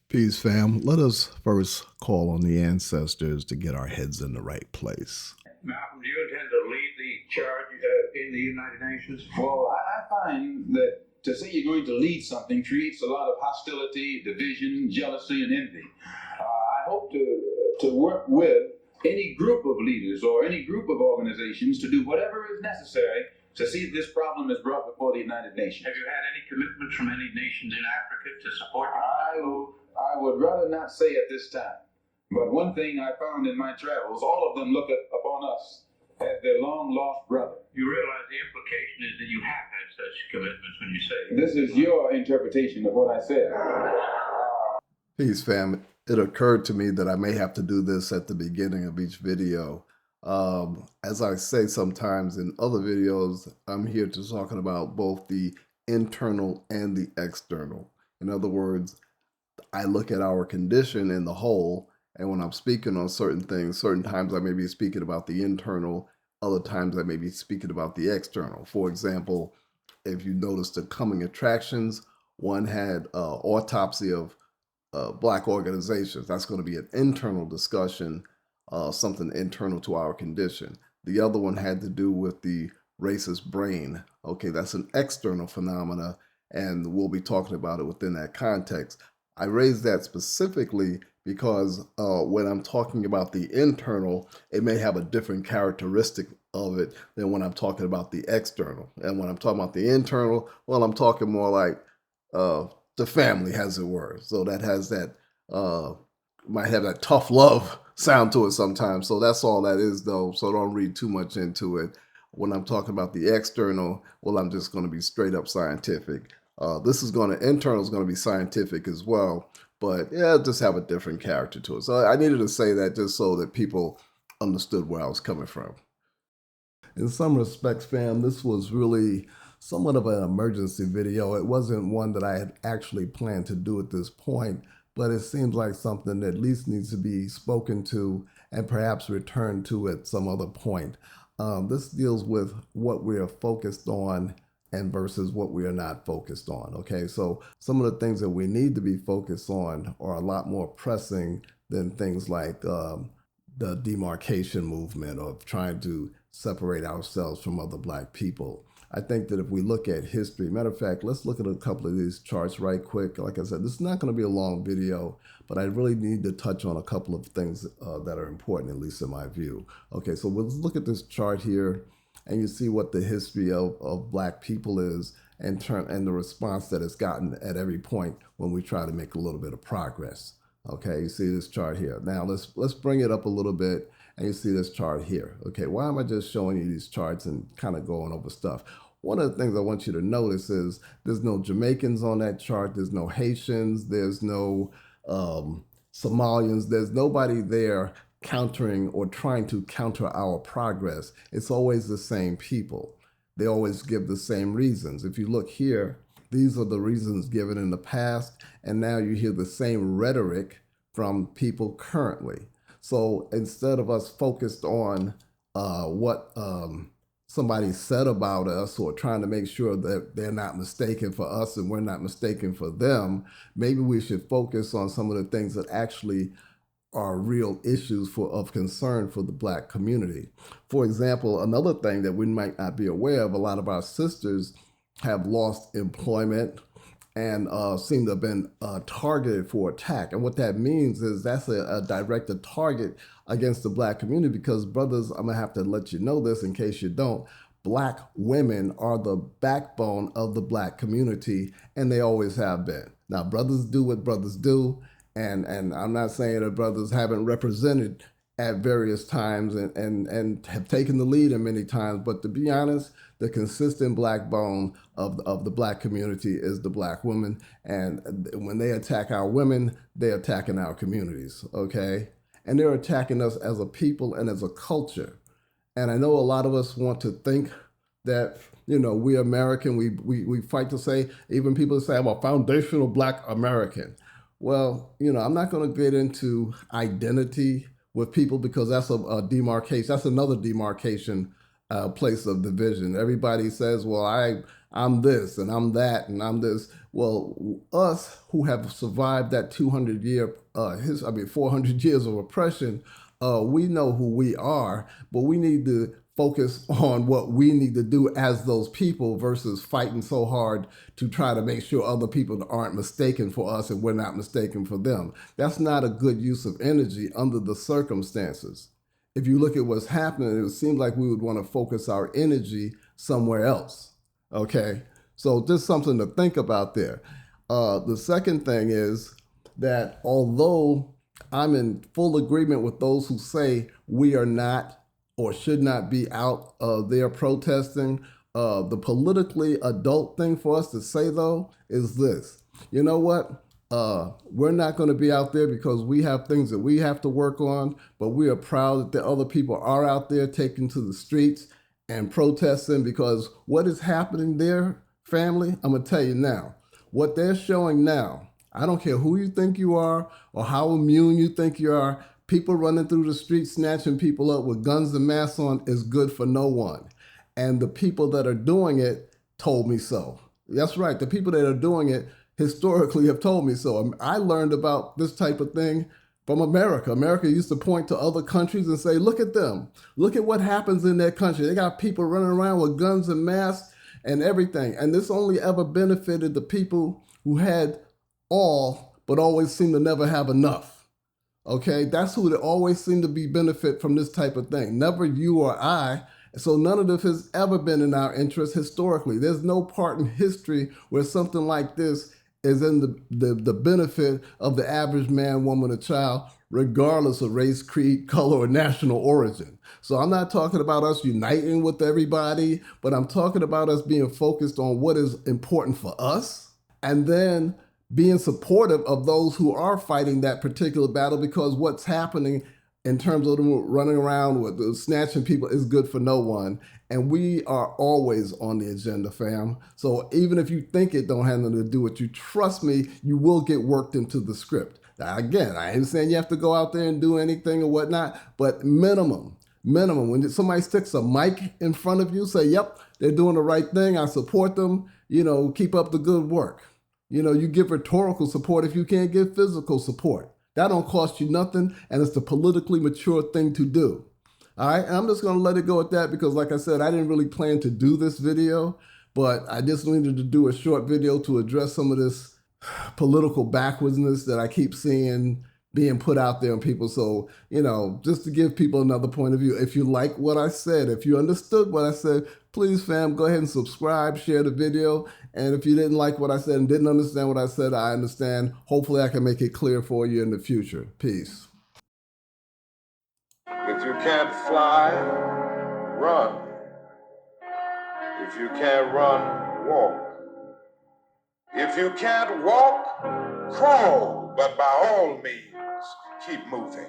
Peace, fam. Let us first call on the ancestors to get our heads in the right place. Malcolm, do you intend to lead the charge in the United Nations? Well, I find that to say you're going to lead something creates a lot of hostility, division, jealousy, and envy. I hope to work with any group of leaders or any group of organizations to do whatever is necessary to see that this problem is brought before the United Nations. Have you had any commitments from any nations in Africa to support you? I would rather not say at this time. But one thing I found in my travels, all of them look upon us as their long-lost brother. You realize the implication is that you have had such commitments when you say... This is your interpretation of what I said. Peace, fam. It occurred to me that I may have to do this at the beginning of each video. As I say sometimes in other videos, I'm here to talking about both the internal and the external. In other words, I look at our condition in the whole, and when I'm speaking on certain things, certain times I may be speaking about the internal, other times I may be speaking about the external. For example, if you notice the coming attractions, one had autopsy of Black organizations. That's going to be an internal discussion, something internal to our condition. The other one had to do with the racist brain. Okay, that's an external phenomena, and we'll be talking about it within that context. I raised that specifically because when I'm talking about the internal, it may have a different characteristic of it than when I'm talking about the external. And when I'm talking about the internal, well, I'm talking more like the family, as it were. So that has that, might have that tough love sound to it sometimes. So that's all that is, though. So don't read too much into it. When I'm talking about the external, well, I'm just going to be straight up scientific. Internal is going to be scientific as well, but yeah, just have a different character to it. So I needed to say that just so that people understood where I was coming from. In some respects, fam, this was really somewhat of an emergency video. It wasn't one that I had actually planned to do at this point, but it seems like something that at least needs to be spoken to and perhaps returned to at some other point. This deals with what we are focused on and versus what we are not focused on. Okay, so some of the things that we need to be focused on are a lot more pressing than things like the demarcation movement of trying to separate ourselves from other Black people. I think that if we look at history, matter of fact, let's look at a couple of these charts right quick. Like I said, this is not going to be a long video, but I really need to touch on a couple of things that are important, at least in my view. Okay, so let's look at this chart here, and you see what the history of Black people is and the response that it's gotten at every point when we try to make a little bit of progress. Okay, you see this chart here. Now let's bring it up a little bit, and you see this chart here. Okay, why am I just showing you these charts and kind of going over stuff? One of the things I want you to notice is there's no Jamaicans on that chart, there's no Haitians, there's no Somalians, there's nobody there countering or trying to counter our progress. It's always the same people. They always give the same reasons. If you look here, these are the reasons given in the past, and now you hear the same rhetoric from people currently. So instead of us focused on what somebody said about us or trying to make sure that they're not mistaken for us and we're not mistaken for them, maybe we should focus on some of the things that actually are real issues of concern for the Black community. For example, another thing that we might not be aware of, a lot of our sisters have lost employment and seem to have been targeted for attack. And what that means is that's a directed target against the Black community because, brothers, I'm going to have to let you know this in case you don't, Black women are the backbone of the Black community, and they always have been. Now, brothers do what brothers do, and I'm not saying that brothers haven't represented at various times and have taken the lead in many times. But to be honest, the consistent backbone of the black community is the black woman. And when they attack our women, they're attacking our communities, okay? And they're attacking us as a people and as a culture. And I know a lot of us want to think that, you know, we're American. We fight to say, even people say, I'm a foundational black American. Well, you know, I'm not going to get into identity with people because that's a demarcation. That's another demarcation place of division. Everybody says, well, I'm this and I'm that and I'm this. Well, us who have survived that 400 years of oppression, we know who we are, but we need to focus on what we need to do as those people versus fighting so hard to try to make sure other people aren't mistaken for us and we're not mistaken for them. That's not a good use of energy under the circumstances. If you look at what's happening, it seems like we would want to focus our energy somewhere else. Okay, so just something to think about there. The second thing is that although I'm in full agreement with those who say we are not or should not be out there protesting, the politically adult thing for us to say, though, is this. You know what? We're not going to be out there because we have things that we have to work on, but we are proud that the other people are out there taking to the streets and protesting, because what is happening there, family, I'm going to tell you now, what they're showing now, I don't care who you think you are or how immune you think you are, people running through the streets, snatching people up with guns and masks on is good for no one. And the people that are doing it told me so. That's right. The people that are doing it historically have told me so. I learned about this type of thing from America. America used to point to other countries and say, look at them. Look at what happens in their country. They got people running around with guns and masks and everything. And this only ever benefited the people who had all, but always seemed to never have enough. Okay, that's who would always seem to be benefit from this type of thing. Never you or I. So none of this has ever been in our interest historically. There's no part in history where something like this is in the benefit of the average man, woman, or child, regardless of race, creed, color, or national origin. So I'm not talking about us uniting with everybody, but I'm talking about us being focused on what is important for us, and then being supportive of those who are fighting that particular battle, because what's happening in terms of them running around with snatching people is good for no one. And we are always on the agenda, fam. So even if you think it don't have nothing to do with you, trust me, you will get worked into the script. Now, again, I ain't saying you have to go out there and do anything or whatnot, but minimum, when somebody sticks a mic in front of you, say, yep, they're doing the right thing. I support them. You know, keep up the good work. You know, you give rhetorical support if you can't give physical support. That don't cost you nothing, and it's the politically mature thing to do. All right, and I'm just going to let it go at that because, like I said, I didn't really plan to do this video, but I just needed to do a short video to address some of this political backwardness that I keep seeing being put out there on people. So, you know, just to give people another point of view. If you like what I said, if you understood what I said, please, fam, go ahead and subscribe, share the video. And if you didn't like what I said and didn't understand what I said, I understand. Hopefully I can make it clear for you in the future. Peace. If you can't fly, run. If you can't run, walk. If you can't walk, crawl. But by all means, keep moving.